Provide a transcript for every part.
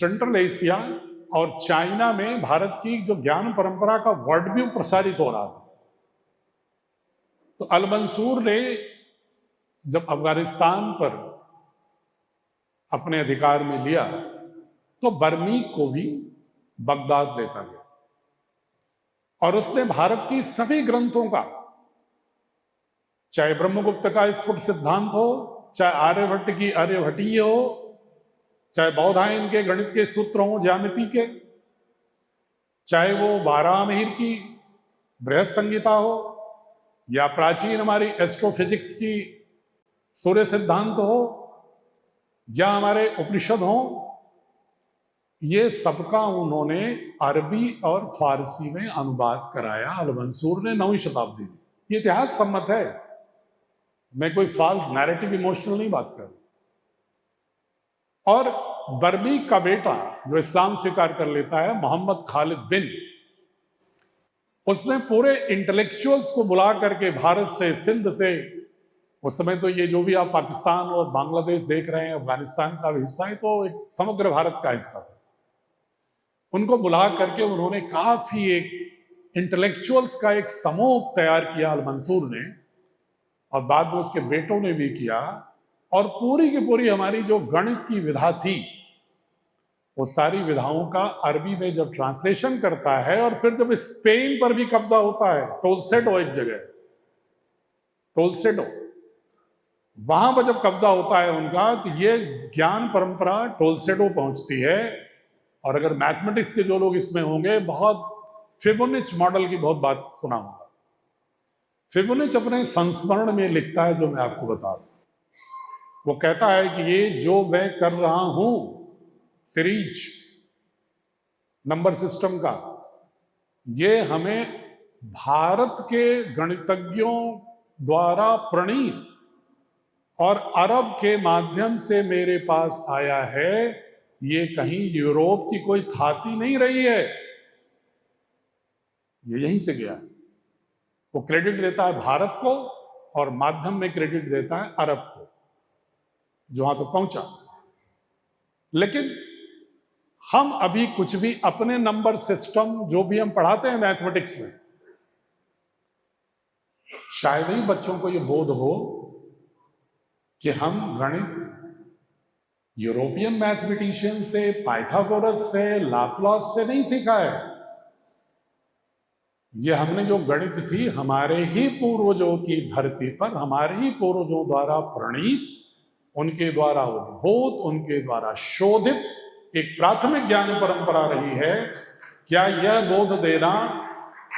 Central Asia और China में भारत की जो ज्ञान परंपरा का वर्ल्ड व्यू प्रसारित हो रहा था। तो अल मंसूर ने जब अफगानिस्तान पर अपने अधिकार में लिया तो बर्मी को भी बगदाद लेता गया और उसने भारत की सभी ग्रंथों का, चाहे ब्रह्मगुप्त का स्फुट सिद्धांत हो, चाहे आर्यभट्ट की आर्यभट्टीय हो, चाहे बौधायन के गणित के सूत्र हो ज्यामिति के, चाहे वो वारामिहिर की बृहद संहिता हो, या प्राचीन हमारी एस्ट्रोफिजिक्स की सूर्य सिद्धांत हो, या हमारे उपनिषद हो, ये सबका उन्होंने अरबी और फारसी में अनुवाद कराया अल मंसूर ने 9वीं शताब्दी में। ये इतिहास सम्मत है, मैं कोई फॉल्स नैरेटिव इमोशनल नहीं बात कर। और बर्मी का बेटा जो इस्लाम स्वीकार कर लेता है, मोहम्मद खालिद बिन, उसने पूरे इंटेलेक्चुअल्स को बुला करके भारत से, सिंध से, उस समय तो ये जो भी आप पाकिस्तान और बांग्लादेश देख रहे हैं अफगानिस्तान का भी हिस्सा है, तो एक समग्र भारत का हिस्सा था, उनको बुला करके उन्होंने काफी एक इंटेलेक्चुअल्स का एक समूह तैयार किया अल मंसूर ने, और बाद में उसके बेटों ने भी किया। और पूरी की पूरी हमारी जो गणित की विधा थी, वो सारी विधाओं का अरबी में जब ट्रांसलेशन करता है, और फिर जब स्पेन पर भी कब्जा होता है, टोलस्टॉय एक जगह, टोलस्टॉय, वहां पर जब कब्जा होता है उनका, तो ये ज्ञान परंपरा टोलस्टॉय पहुंचती है। और अगर मैथमेटिक्स के जो लोग इसमें होंगे, बहुत फिबोनिच मॉडल की बहुत बात सुना होगा। फिबोनिच अपने संस्मरण में लिखता है, जो मैं आपको बता दूं, वो कहता है कि ये जो मैं कर रहा हूं सीरीज नंबर सिस्टम का, ये हमें भारत के गणितज्ञों द्वारा प्रणीत और अरब के माध्यम से मेरे पास आया है, ये कहीं यूरोप की कोई थाती नहीं रही है, ये यहीं से गया है। वो क्रेडिट देता है भारत को और माध्यम में क्रेडिट देता है अरब को, जो वहां तक पहुंचा। लेकिन हम अभी कुछ भी अपने नंबर सिस्टम जो भी हम पढ़ाते हैं मैथमेटिक्स में, शायद ही बच्चों को यह बोध हो कि हम गणित यूरोपियन मैथमेटिशियन से, पाइथागोरस से, लाप्लास से नहीं सीखा है। ये हमने जो गणित थी हमारे ही पूर्वजों की धरती पर, हमारे ही पूर्वजों द्वारा प्रणीत, उनके द्वारा उद्भूत, उनके द्वारा शोधित एक प्राथमिक ज्ञान परंपरा रही है। क्या यह बोध देना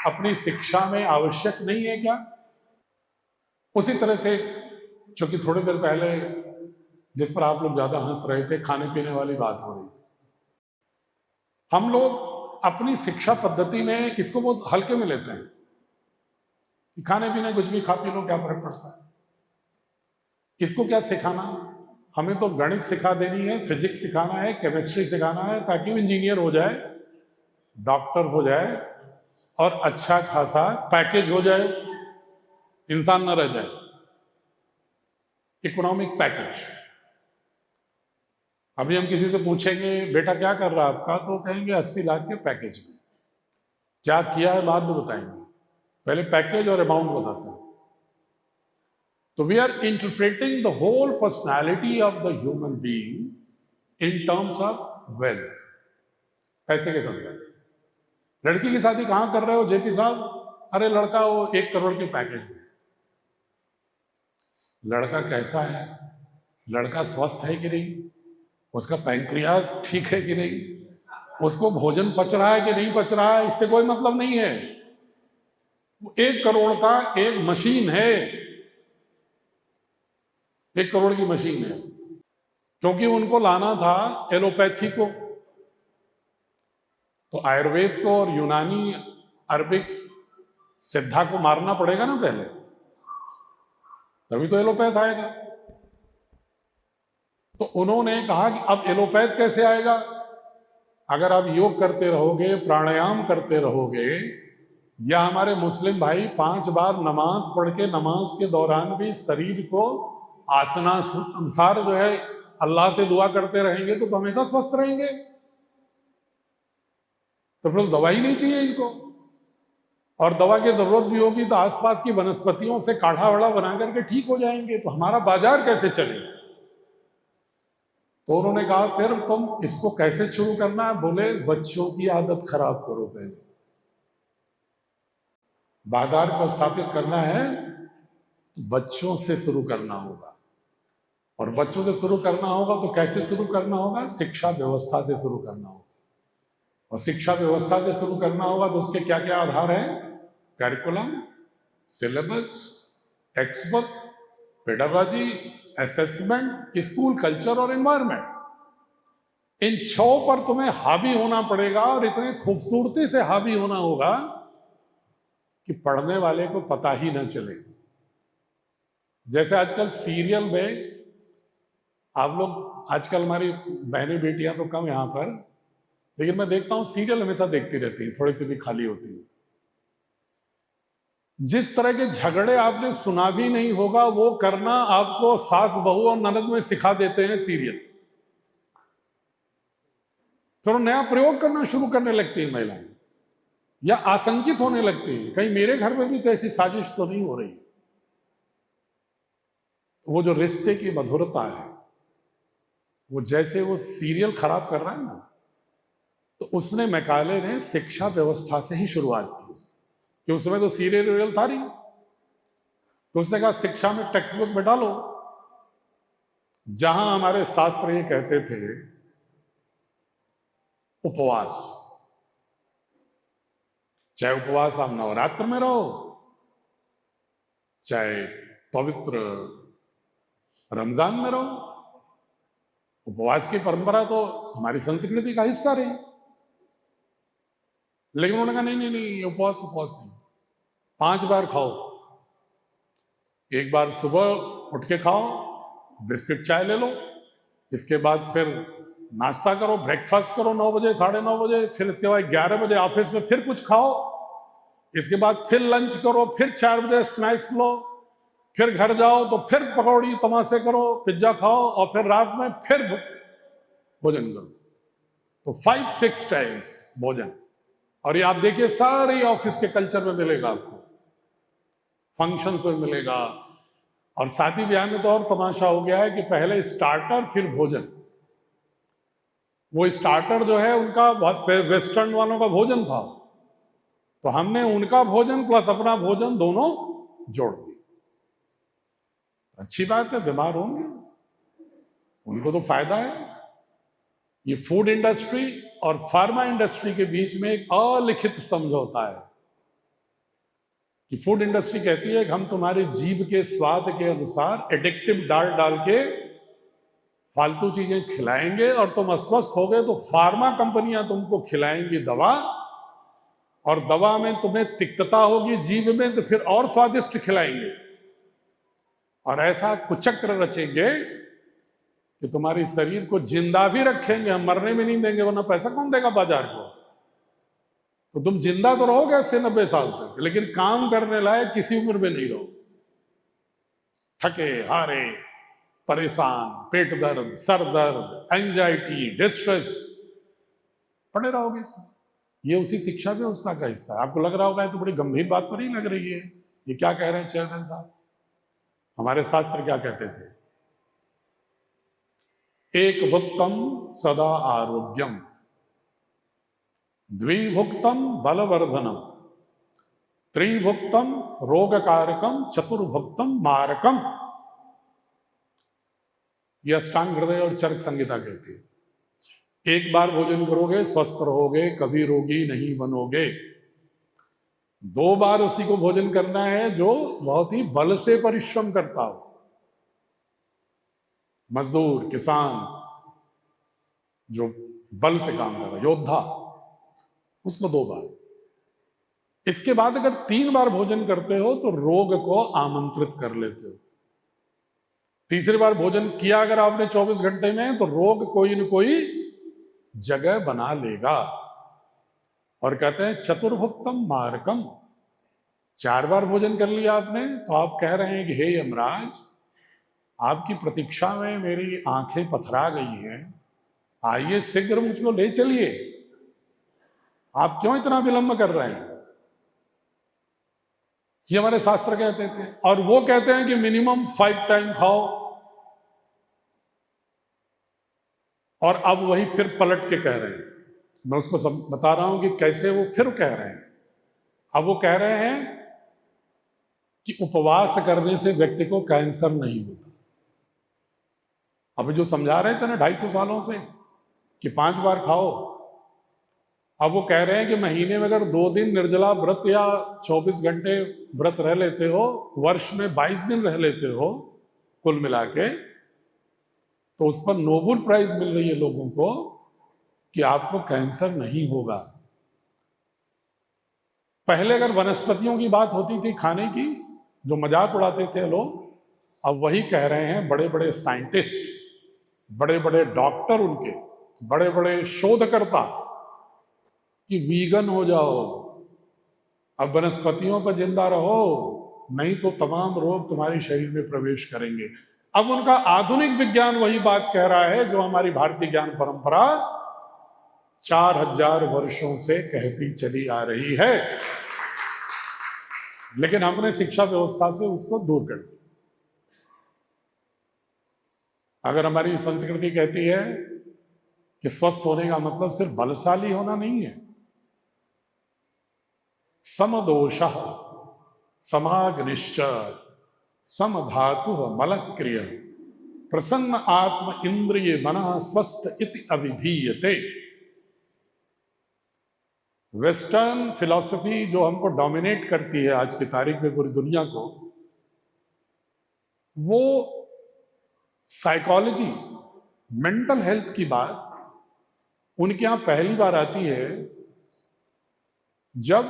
अपनी शिक्षा में आवश्यक नहीं है क्या? उसी तरह से, चूंकि थोड़ी देर पहले जिस पर आप लोग ज्यादा हंस रहे थे, खाने पीने वाली बात हो रही थी, हम लोग अपनी शिक्षा पद्धति में इसको बहुत हल्के में लेते हैं कि खाने पीने कुछ भी खा पी लो, क्या फर्क पड़ता है, इसको क्या सिखाना। हमें तो गणित सिखा देनी है, फिजिक्स सिखाना है, केमिस्ट्री सिखाना है, ताकि वो इंजीनियर हो जाए, डॉक्टर हो जाए और अच्छा खासा पैकेज हो जाए, इंसान न रह जाए, इकोनॉमिक पैकेज। अभी हम किसी से पूछेंगे बेटा क्या कर रहा है आपका, तो कहेंगे 80 लाख के पैकेज में। क्या किया है बाद में बताएंगे, पहले पैकेज और अमाउंट बताते हैं। तो we are interpreting the whole personality of the human being in terms of wealth, पैसे के संदर्भ। लड़की की शादी कहां कर रहे हो जेपी साहब? अरे लड़का वो 1 करोड़ के पैकेज में। लड़का कैसा है, लड़का स्वस्थ है कि नहीं, उसका पैंक्रियाज ठीक है कि नहीं, उसको भोजन पच रहा है कि नहीं पच रहा है, इससे कोई मतलब नहीं है। 1 करोड़ का एक मशीन है, 1 करोड़ की मशीन है, क्योंकि उनको लाना था एलोपैथी को, तो आयुर्वेद को और यूनानी अरबिक सिद्धा को मारना पड़ेगा ना पहले, तभी तो एलोपैथ आएगा। तो उन्होंने कहा कि अब एलोपैथ कैसे आएगा? अगर आप योग करते रहोगे, प्राणायाम करते रहोगे, या हमारे मुस्लिम भाई 5 बार नमाज पढ़ के नमाज के दौरान भी शरीर को आसनानुसार जो है अल्लाह से दुआ करते रहेंगे, तो हमेशा स्वस्थ रहेंगे। तो फिर दवाई नहीं चाहिए इनको, और दवा की जरूरत भी होगी तो आसपास की वनस्पतियों से काढ़ा वाढ़ा बना करके ठीक हो जाएंगे, तो हमारा बाजार कैसे चलेगा? तो उन्होंने कहा फिर तुम इसको कैसे शुरू करना है? बोले बच्चों की आदत खराब करो, पहले बाजार को स्थापित करना है तो बच्चों से शुरू करना होगा, और बच्चों से शुरू करना होगा तो कैसे शुरू करना होगा? शिक्षा व्यवस्था से शुरू करना होगा, और शिक्षा व्यवस्था से शुरू करना होगा तो उसके क्या क्या आधार है? Curriculum, syllabus, text book, pedagogy, assessment, school culture और एनवायरनमेंट। इन 6 पर तुम्हें हावी होना पड़ेगा, और इतनी खूबसूरती से हावी होना होगा कि पढ़ने वाले को पता ही ना चले। जैसे आजकल सीरियल में आप लोग, आजकल हमारी बहनें बेटियां तो कम यहां पर, लेकिन मैं देखता हूं सीरियल हमेशा देखती रहती है, थोड़ी सी भी खाली होती है। जिस तरह के झगड़े आपने सुना भी नहीं होगा वो करना आपको सास बहू और ननद में सिखा देते हैं सीरियल। फिर वो नया प्रयोग करना शुरू करने लगती है महिलाएं, या आशंकित होने लगती है कहीं मेरे घर में भी तो ऐसी साजिश तो नहीं हो रही। वो जो रिश्ते की मधुरता है, वो जैसे वो सीरियल खराब कर रहा है ना, तो उसने मैकाले ने शिक्षा व्यवस्था से ही शुरुआत की, कि उस समय तो सीरियल था नहीं, तो उसने कहा शिक्षा में टेक्स्ट बुक में डालो। जहां हमारे शास्त्र ये कहते थे उपवास, चाहे उपवास आप नवरात्र में रहो, चाहे पवित्र रमजान में रहो, उपवास की परंपरा तो हमारी संस्कृति का हिस्सा रही। लेकिन उन्होंने कहा नहीं नहीं नहीं, उपवास नहीं, 5 बार खाओ। एक बार सुबह उठ के खाओ, बिस्किट चाय ले लो, इसके बाद फिर नाश्ता करो, ब्रेकफास्ट करो 9 बजे 9:30 बजे, फिर इसके बाद 11 बजे ऑफिस में फिर कुछ खाओ, इसके बाद फिर लंच करो, फिर 4 बजे स्नैक्स लो, फिर घर जाओ तो फिर पकौड़ी तमाशे करो, पिज्जा खाओ, और फिर रात में फिर भोजन करो। तो 5-6 टाइम्स भोजन। और ये आप देखिए सारे ऑफिस के कल्चर में मिलेगा आपको, फंक्शंस में मिलेगा, और शादी ब्याह में तो और तमाशा हो गया है कि पहले स्टार्टर फिर भोजन। वो स्टार्टर जो है उनका वेस्टर्न वालों का भोजन था, तो हमने उनका भोजन प्लस अपना भोजन दोनों जोड़ दिया। अच्छी बात है, बीमार होंगे, उनको तो फायदा है। ये फूड इंडस्ट्री और फार्मा इंडस्ट्री के बीच में एक अलिखित समझौता है कि फूड इंडस्ट्री कहती है कि हम तुम्हारे जीभ के स्वाद के अनुसार एडिक्टिव डाल डाल के फालतू चीजें खिलाएंगे, और तुम अस्वस्थ हो गए तो फार्मा कंपनियां तुमको खिलाएंगी दवा, और दवा में तुम्हें तिक्तता होगी जीभ में तो फिर और स्वादिष्ट खिलाएंगे, और ऐसा कुचक्र रचेंगे कि तुम्हारे शरीर को जिंदा भी रखेंगे, हम मरने में नहीं देंगे, वरना पैसा कौन देगा बाजार को। तो तुम जिंदा तो रहोगे 80-90 साल तक, लेकिन काम करने लायक किसी उम्र में नहीं रहो। थके हारे, परेशान, पेट दर्द, सर दर्द, एंजाइटी, डिस्ट्रेस, पड़े रहोगे। ये उसी शिक्षा व्यवस्था का हिस्सा है। आपको लग रहा होगा तो बड़ी गंभीर बात तो नहीं लग रही है, ये क्या कह रहे हैं चेयरमैन साहब? हमारे शास्त्र क्या कहते थे? एक भुक्तम सदा आरोग्यम, द्विभुक्तम बलवर्धनम, त्रिभुक्तम रोगकारकम, चतुर्भुक्तम मारकम। यह अष्टांग हृदय और चरक संहिता कहती है। एक बार भोजन करोगे स्वस्थ रहोगे, कभी रोगी नहीं बनोगे। 2 बार उसी को भोजन करना है जो बहुत ही बल से परिश्रम करता हो, मजदूर, किसान, जो बल से काम कर रहा है, योद्धा, उसको 2 बार। इसके बाद अगर 3 बार भोजन करते हो तो रोग को आमंत्रित कर लेते हो। तीसरी बार भोजन किया अगर आपने 24 घंटे में, तो रोग कोई न कोई जगह बना लेगा। और कहते हैं चतुर्भुक्तम मारकम, 4 बार भोजन कर लिया आपने तो आप कह रहे हैं कि हे यमराज, आपकी प्रतीक्षा में मेरी आंखें पथरा गई हैं, आइए शीघ्र मुझको ले चलिए। आप क्यों इतना विलंब कर रहे हैं? ये हमारे शास्त्र कहते थे। और वो कहते हैं कि मिनिमम 5 टाइम खाओ, और अब वही फिर पलट के कह रहे हैं। मैं उसको बता रहा हूं कि कैसे वो फिर कह रहे हैं। अब वो कह रहे हैं कि उपवास करने से व्यक्ति को कैंसर नहीं होता। अब जो समझा रहे थे ना 250 सालों से कि 5 बार खाओ, अब वो कह रहे हैं कि महीने में अगर 2 दिन निर्जला व्रत या 24 घंटे व्रत रह लेते हो, वर्ष में 22 दिन रह लेते हो कुल मिला के, तो उस पर नोबेल प्राइज मिल रही है लोगों को कि आपको कैंसर नहीं होगा। पहले अगर वनस्पतियों की बात होती थी खाने की, जो मजाक उड़ाते थे लोग, अब वही कह रहे हैं बड़े बड़े साइंटिस्ट, बड़े बड़े डॉक्टर, उनके बड़े बड़े शोधकर्ता कि वीगन हो जाओ, अब वनस्पतियों पर जिंदा रहो, नहीं तो तमाम रोग तुम्हारे शरीर में प्रवेश करेंगे। अब उनका आधुनिक विज्ञान वही बात कह रहा है जो हमारी भारतीय ज्ञान परंपरा 4000 वर्षों से कहती चली आ रही है, लेकिन हमने शिक्षा व्यवस्था से उसको दूर कर दिया। अगर हमारी संस्कृति कहती है कि स्वस्थ होने का मतलब सिर्फ बलशाली होना नहीं है, समदोषः समाग्निश्च समधातु मलक्रिय प्रसन्न आत्म इंद्रिय मनः स्वस्थ इति अभिधीयते। वेस्टर्न फिलॉसफी जो हमको डोमिनेट करती है आज की तारीख में पूरी दुनिया को, वो साइकोलॉजी, मेंटल हेल्थ की बात उनके यहां पहली बार आती है जब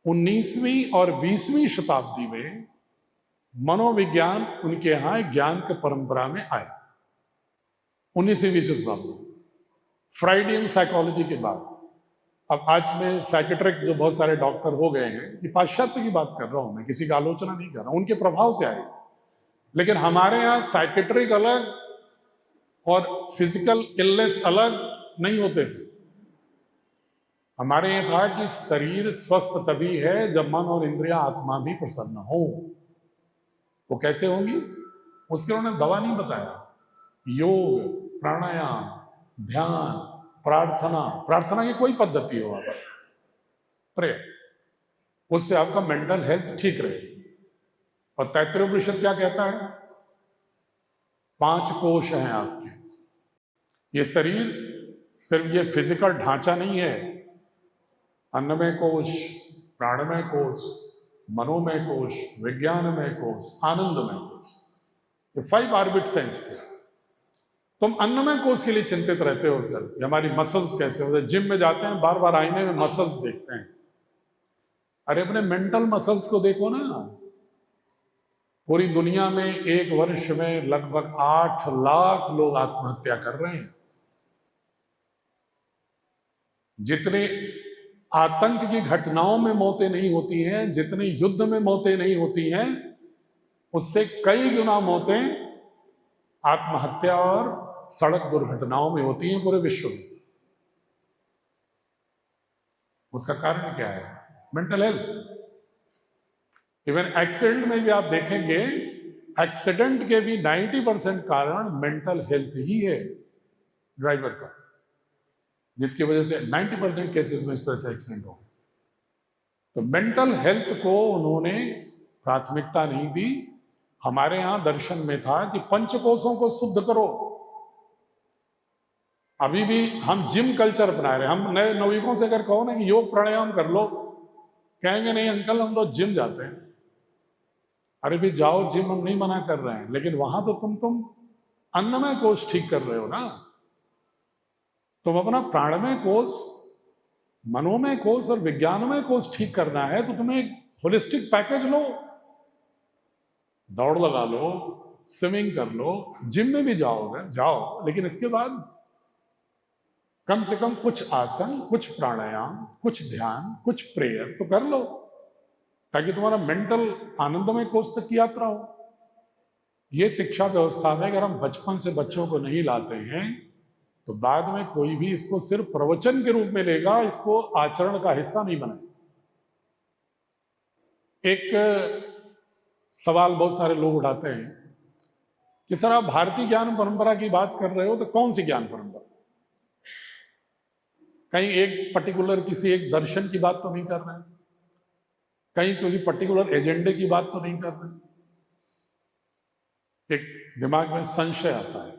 19वीं और 20वीं शताब्दी में मनोविज्ञान उनके यहां ज्ञान की परंपरा में आए। 19वीं शताब्दी फ्राइडियन साइकोलॉजी के बाद। अब आज में साइकेट्रिक जो बहुत सारे डॉक्टर हो गए हैं, ये पाश्चात्य की बात कर रहा हूं, मैं किसी का आलोचना नहीं कर रहा हूं, उनके प्रभाव से आए। लेकिन हमारे यहाँ साइकेट्रिक अलग और फिजिकल इलनेस अलग नहीं होते थे। हमारे यहाँ था कि शरीर स्वस्थ तभी है जब मन और इंद्रियां आत्मा भी प्रसन्न हो। वो कैसे होंगी उसके उन्होंने दवा नहीं बताया। योग, प्राणायाम, ध्यान, प्रार्थना, प्रार्थना की कोई पद्धति हो, आप प्रेयर, उससे आपका मेंटल हेल्थ ठीक रहेगी। और तैत्तिरीयोपनिषद क्या कहता है? 5 कोश हैं आपके। ये शरीर सिर्फ ये फिजिकल ढांचा नहीं है। अन्नमय कोश, प्राणमय कोश, मनोमय कोश, विज्ञानमय कोश, आनंदमय कोश, ये 5 ऑर्बिट्स हैं इसके। तुम अन्नमय कोश के लिए चिंतित रहते हो सर, ये हमारी मसल्स कैसे होते हैं। जिम में जाते हैं, बार बार आईने में मसल्स देखते हैं। अरे अपने मेंटल मसल्स को देखो ना। पूरी दुनिया में एक वर्ष में लगभग 8 लाख लोग आत्महत्या कर रहे हैं। जितने आतंक की घटनाओं में मौतें नहीं होती हैं, जितनी युद्ध में मौतें नहीं होती हैं, उससे कई गुना मौतें आत्महत्या और सड़क दुर्घटनाओं में होती हैं पूरे विश्व में। उसका कारण क्या है? Mental health. इवन एक्सीडेंट में भी आप देखेंगे, एक्सीडेंट के भी 90% कारण मेंटल हेल्थ ही है ड्राइवर का, जिसकी वजह से 90% केसेस में इस तरह से एक्सीडेंट हो। तो मेंटल हेल्थ को उन्होंने प्राथमिकता नहीं दी। हमारे यहां दर्शन में था कि पंचकोशों को शुद्ध करो। अभी भी हम जिम कल्चर अपना रहे हैं। हम नए नवीकों से अगर कहो ना कि योग प्राणायाम कर लो, कहेंगे नहीं अंकल हम तो जिम जाते हैं। अरे भी जाओ जिम, हम नहीं मना कर रहे हैं, लेकिन वहां तो तुम अन्नमय कोश ठीक कर रहे हो ना। तुम अपना प्राणमय कोश, मनोमय कोश और विज्ञानमय कोश ठीक करना है, तो तुम्हें एक होलिस्टिक पैकेज लो। दौड़ लगा लो, स्विमिंग कर लो, जिम में भी जाओगे जाओ, लेकिन इसके बाद कम से कम कुछ आसन, कुछ प्राणायाम, कुछ ध्यान, कुछ प्रेयर तो कर लो, ताकि तुम्हारा मेंटल आनंदमय कोश तक की यात्रा हो। ये शिक्षा व्यवस्था में अगर हम बचपन से बच्चों को नहीं लाते हैं, तो बाद में कोई भी इसको सिर्फ प्रवचन के रूप में लेगा, इसको आचरण का हिस्सा नहीं बनाए। एक सवाल बहुत सारे लोग उठाते हैं कि सर आप भारतीय ज्ञान परंपरा की बात कर रहे हो, तो कौन सी ज्ञान परंपरा? कहीं एक पर्टिकुलर किसी एक दर्शन की बात तो नहीं कर रहे हैं, कहीं कोई पर्टिकुलर एजेंडे की बात तो नहीं कर रहे हैं। एक दिमाग में संशय आता है।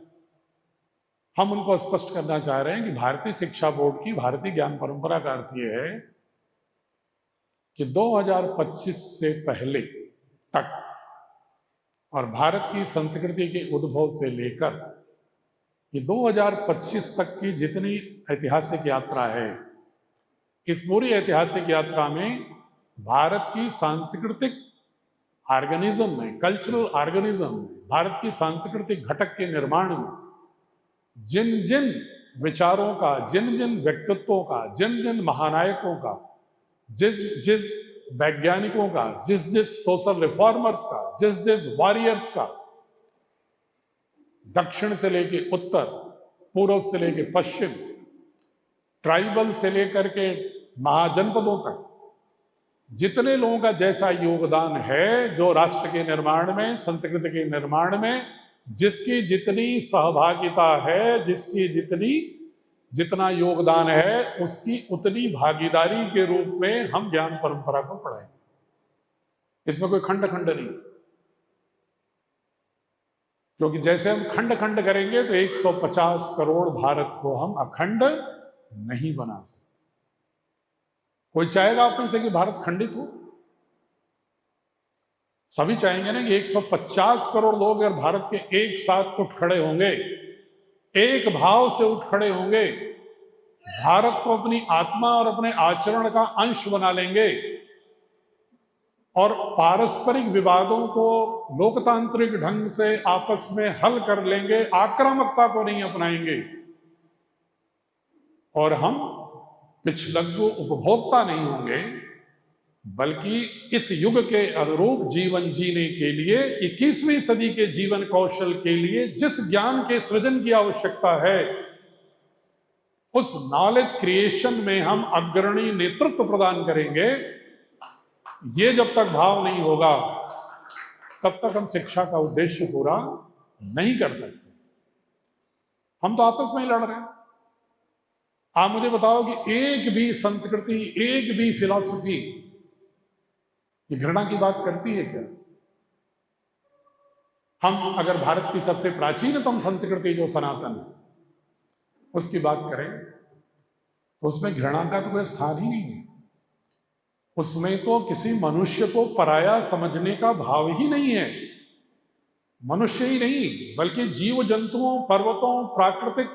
हम उनको स्पष्ट करना चाह रहे हैं कि भारतीय शिक्षा बोर्ड की भारतीय ज्ञान परंपरा का अर्थ यह है कि 2025 से पहले तक और भारत की संस्कृति के उद्भव से लेकर ये 2025 तक की जितनी ऐतिहासिक यात्रा है, इस पूरी ऐतिहासिक यात्रा में भारत की सांस्कृतिक ऑर्गेनिज्म में, कल्चरल ऑर्गेनिज्म में, भारत की सांस्कृतिक घटक के निर्माण में जिन जिन विचारों का, जिन जिन व्यक्तित्वों का, जिन जिन महानायकों का, जिस जिस वैज्ञानिकों का, जिस जिस सोशल रिफॉर्मर्स का, जिस जिस वॉरियर्स का, दक्षिण से लेके उत्तर, पूर्व से लेके पश्चिम, ट्राइबल से लेकर के महाजनपदों तक जितने लोगों का जैसा योगदान है, जो राष्ट्र के निर्माण में, संस्कृति के निर्माण में जिसकी जितनी सहभागिता है, जिसकी जितना योगदान है, उसकी उतनी भागीदारी के रूप में हम ज्ञान परंपरा को पढ़ाएंगे। इसमें कोई खंड खंड नहीं, क्योंकि जैसे हम खंड खंड करेंगे तो 150 करोड़ भारत को हम अखंड नहीं बना सकते। कोई चाहेगा आप में से कि भारत खंडित हो? सभी चाहेंगे ना कि 150 करोड़ लोग अगर भारत के एक साथ उठ खड़े होंगे, एक भाव से उठ खड़े होंगे, भारत को अपनी आत्मा और अपने आचरण का अंश बना लेंगे और पारस्परिक विवादों को लोकतांत्रिक ढंग से आपस में हल कर लेंगे, आक्रामकता को नहीं अपनाएंगे और हम पिछलग्गु उपभोक्ता नहीं होंगे, बल्कि इस युग के अनुरूप जीवन जीने के लिए, 21वीं सदी के जीवन कौशल के लिए जिस ज्ञान के सृजन की आवश्यकता है, उस नॉलेज क्रिएशन में हम अग्रणी नेतृत्व प्रदान करेंगे। ये जब तक भाव नहीं होगा, तब तक हम शिक्षा का उद्देश्य पूरा नहीं कर सकते। हम तो आपस में ही लड़ रहे हैं। आप मुझे बताओ कि एक भी संस्कृति, एक भी फिलॉसफी ये घृणा की बात करती है क्या? हम अगर भारत की सबसे प्राचीनतम संस्कृति जो सनातन है उसकी बात करें तो उसमें घृणा का तो कोई स्थान ही नहीं है। उसमें तो किसी मनुष्य को पराया समझने का भाव ही नहीं है। मनुष्य ही नहीं, बल्कि जीव जंतुओं, पर्वतों, प्राकृतिक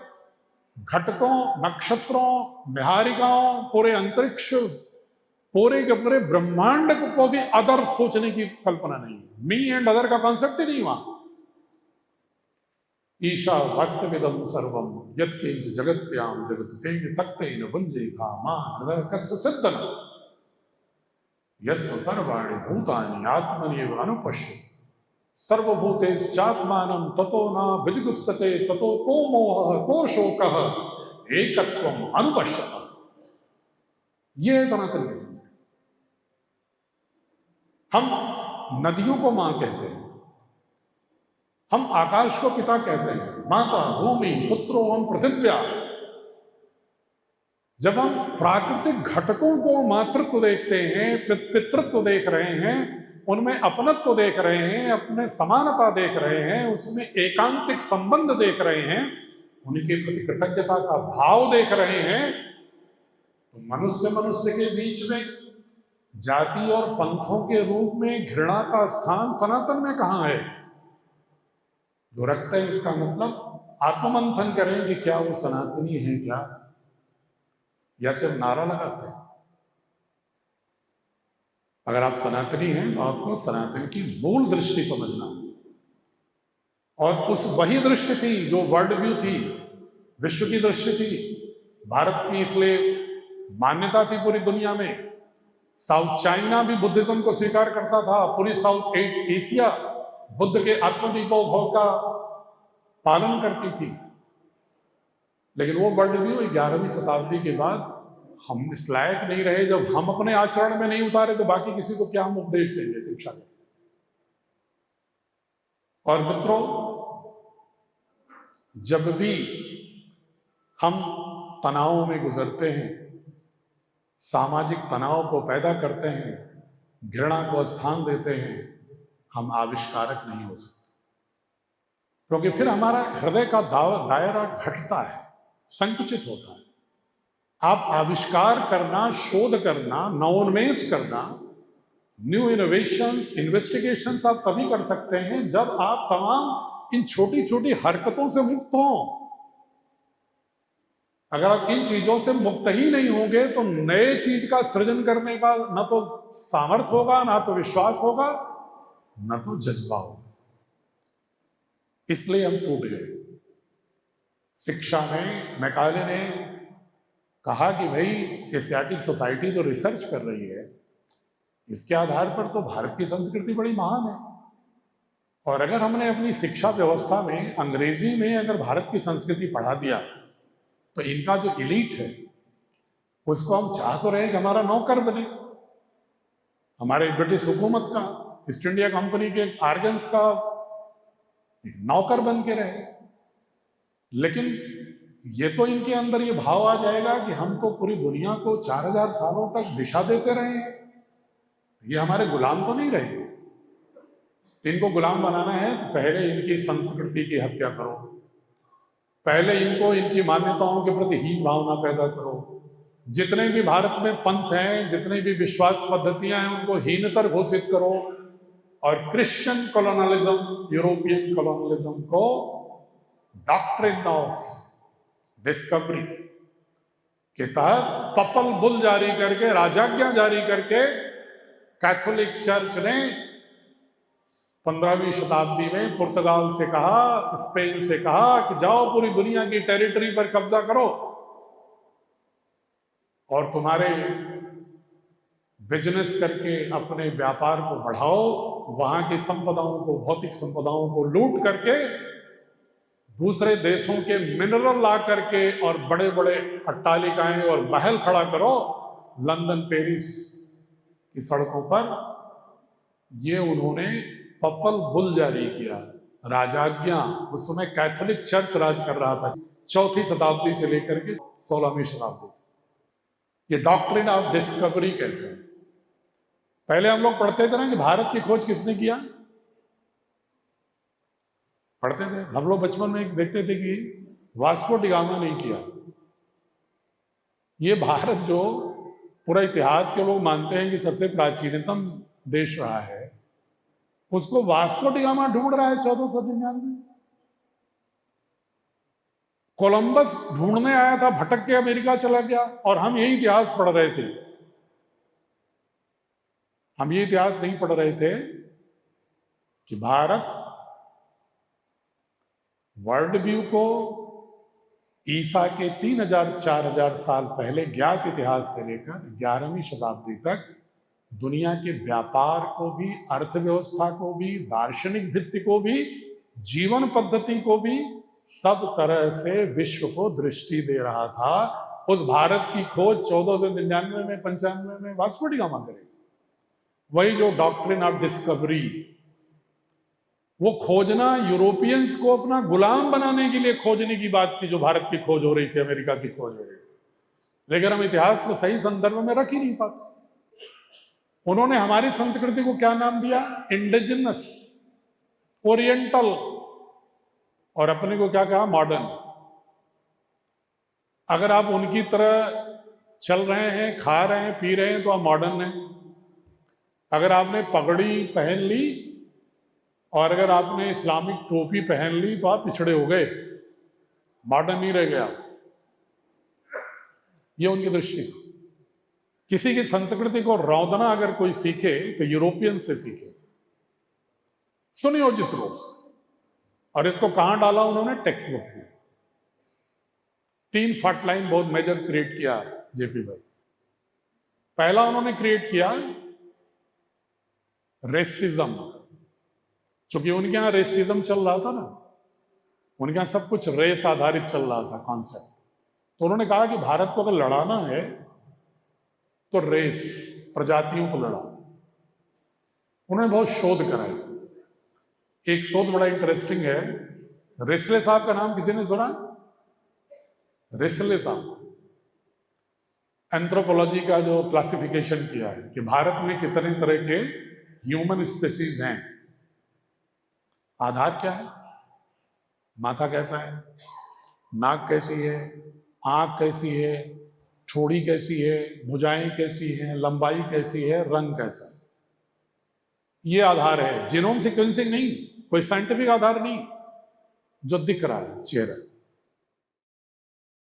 घटकों, नक्षत्रों, निहारिकाओं, पूरे अंतरिक्ष, पूरे के पूरे ब्रह्मांड को भी अदर सोचने की कल्पना नहीं है। मी एंड अदर का कॉन्सेप्ट ही नहीं वहां। ईशा भाष्यमिदं सर्वम यत्किंच जगत्याम जगत तेन तक्तेन भुंजेथा मां हृदय कस्य सिद्धन यस्य सर्वाणि भूतानि आत्मन्येव अनुपश्य सर्वभूतेश्चात्मानं ततो न विजुगुप्सते ततो को मोहः को शोकः एकत्वम् अनुपश्यत। ये है सनातन की संस्कृति। हम नदियों को मां कहते हैं, हम आकाश को पिता कहते हैं, माता भूमि पुत्रो हम पृथिव्या। जब हम प्राकृतिक घटकों को मातृत्व देखते हैं, पितृत्व देख रहे हैं, उनमें अपनत्व देख रहे हैं, अपने समानता देख रहे हैं, उसमें एकांतिक संबंध देख रहे हैं, उनके प्रति कृतज्ञता का भाव देख रहे हैं, तो मनुष्य के बीच में जाति और पंथों के रूप में घृणा का स्थान सनातन में कहां है? जो रखते हैं इसका मतलब आत्ममंथन करें कि क्या वो सनातनी है क्या, या सिर्फ नारा लगाते हैं। अगर आप सनातनी हैं तो आपको सनातन की मूल दृष्टि समझना, और उस वही दृष्टि थी जो वर्ल्ड व्यू थी, विश्व की दृष्टि थी, भारत की इसलिए मान्यता थी पूरी दुनिया में। साउथ चाइना भी बुद्धिज्म को स्वीकार करता था, पूरी साउथ एशिया बुद्ध के आत्मदीपोद्भव का पालन करती थी। लेकिन वो वर्ल्ड व्यू 11वीं शताब्दी के बाद हम इस लायक नहीं रहे, जब हम अपने आचरण में नहीं उतारे तो बाकी किसी को क्या हम उपदेश देंगे शिक्षा में। और मित्रों, जब भी हम तनाव में गुजरते हैं, सामाजिक तनाव को पैदा करते हैं, घृणा को स्थान देते हैं, हम आविष्कारक नहीं हो सकते, क्योंकि फिर हमारा हृदय का दायरा घटता है, संकुचित होता है। आप आविष्कार करना, शोध करना, नवोन्मेष करना, न्यू इनोवेशंस, इन्वेस्टिगेशंस आप तभी कर सकते हैं जब आप तमाम इन छोटी छोटी हरकतों से मुक्त हों। अगर आप इन चीजों से मुक्त ही नहीं होंगे तो नए चीज का सृजन करने का न तो सामर्थ्य होगा, ना तो विश्वास होगा, न तो जज्बा होगा। इसलिए हम टूट गए। शिक्षा में मैकाले ने कहा कि भाई एशियाटिक सोसाइटी जो रिसर्च कर रही है, इसके आधार पर तो भारत की संस्कृति बड़ी महान है, और अगर हमने अपनी शिक्षा व्यवस्था में अंग्रेजी में अगर भारत की संस्कृति पढ़ा दिया तो इनका जो एलीट है उसको हम चाह तो रहे कि हमारा नौकर बने, हमारे ब्रिटिश हुकूमत का, ईस्ट इंडिया कंपनी के आर्गन्स का एक नौकर बन के रहे। लेकिन ये तो इनके अंदर ये भाव आ जाएगा कि हम तो पूरी दुनिया को 4000 सालों तक दिशा देते रहे, ये हमारे गुलाम तो नहीं रहेंगे। इनको गुलाम बनाना है तो पहले इनकी संस्कृति की हत्या करो, पहले इनको इनकी मान्यताओं के प्रति हीन भावना पैदा करो। जितने भी भारत में पंथ हैं, जितने भी विश्वास पद्धतियां हैं, उनको हीनतर घोषित करो, और क्रिश्चियन कॉलोनलिज्म, यूरोपियन कॉलोनलिज्म को डॉक्ट्रिन ऑफ डिस्कवरी के तहत पपल बुल जारी करके, राजाज्ञा जारी करके कैथोलिक चर्च ने 15वीं शताब्दी में पुर्तगाल से कहा, स्पेन से कहा कि जाओ पूरी दुनिया की टेरिटरी पर कब्जा करो और तुम्हारे बिजनेस करके अपने व्यापार को बढ़ाओ, वहां की संपदाओं को, भौतिक संपदाओं को लूट करके दूसरे देशों के मिनरल ला करके और बड़े बड़े अट्टालिकाएं और महल खड़ा करो लंदन, पेरिस की सड़कों पर। ये उन्होंने पपल बुल जारी किया, राजाज्ञा। उस समय कैथोलिक चर्च राज कर रहा था, 4वीं शताब्दी से लेकर के 16वीं शताब्दी। ये डॉक्ट्रिन ऑफ डिस्कवरी कहते हैं। पहले हम लोग पढ़ते थे ना कि भारत की खोज किसने किया, पढ़ते थे हम लोग बचपन में, देखते थे कि वास्को डी गामा ने किया। ये भारत जो पूरा इतिहास के लोग मानते हैं कि सबसे प्राचीनतम देश रहा है, उसको वास्को डी गामा ढूंढ रहा है 1499। कोलंबस ढूंढने आया था, भटक के अमेरिका चला गया, और हम यही इतिहास पढ़ रहे थे। हम ये इतिहास नहीं पढ़ रहे थे कि भारत वर्ल्ड व्यू को ईसा के 3000-4000 साल पहले ज्ञात इतिहास से लेकर 11वीं शताब्दी तक दुनिया के व्यापार को भी, अर्थव्यवस्था को भी, दार्शनिक भित्ति को भी, जीवन पद्धति को भी, सब तरह से विश्व को दृष्टि दे रहा था। उस भारत की खोज 1499 में, 95 में वास्को डी गामा करेगा। वही जो डॉक्ट्रिन ऑफ डिस्कवरी, वो खोजना यूरोपियंस को अपना गुलाम बनाने के लिए खोजने की बात थी, जो भारत की खोज हो रही थी, अमेरिका की खोज हो रही थी। लेकिन हम इतिहास को सही संदर्भ में रख ही नहीं पाते। उन्होंने हमारी संस्कृति को क्या नाम दिया? इंडिजिनस, ओरिएंटल, और अपने को क्या कहा? मॉडर्न। अगर आप उनकी तरह चल रहे हैं, खा रहे हैं, पी रहे हैं, तो आप मॉडर्न हैं। अगर आपने पगड़ी पहन ली और अगर आपने इस्लामिक टोपी पहन ली तो आप पिछड़े हो गए, मॉडर्न नहीं रह गया। ये उनकी दृष्टि। किसी की संस्कृति को रौंदना अगर कोई सीखे तो यूरोपियन से सीखे, सुनियोजित रूप से। और इसको कहां डाला उन्होंने? टेक्स्ट बुक में। 3 फॉल्ट लाइन बहुत मेजर क्रिएट किया जेपी भाई। पहला उन्होंने क्रिएट किया रेसिज्म, क्योंकि उनके यहां रेसिज्म चल रहा था ना, उनके यहां सब कुछ रेस आधारित चल रहा था कॉन्सेप्ट। तो उन्होंने कहा कि भारत को अगर लड़ाना है तो रेस, प्रजातियों को लड़ाओ। उन्होंने बहुत शोध कराई। एक शोध बड़ा इंटरेस्टिंग है। रिसले साहब का नाम किसी ने सुना? रिसले साहब एंथ्रोपोलॉजी का जो क्लासिफिकेशन किया है कि भारत में कितने तरह के ह्यूमन स्पेसीज हैं। आधार क्या है? माथा कैसा है, नाक कैसी है, आंख कैसी है, ठोड़ी कैसी है, भुजाएं कैसी हैं, लंबाई कैसी है, रंग कैसा है, ये आधार है। जीनोम सीक्वेंसिंग नहीं, कोई साइंटिफिक आधार नहीं, जो दिख रहा है चेहरा।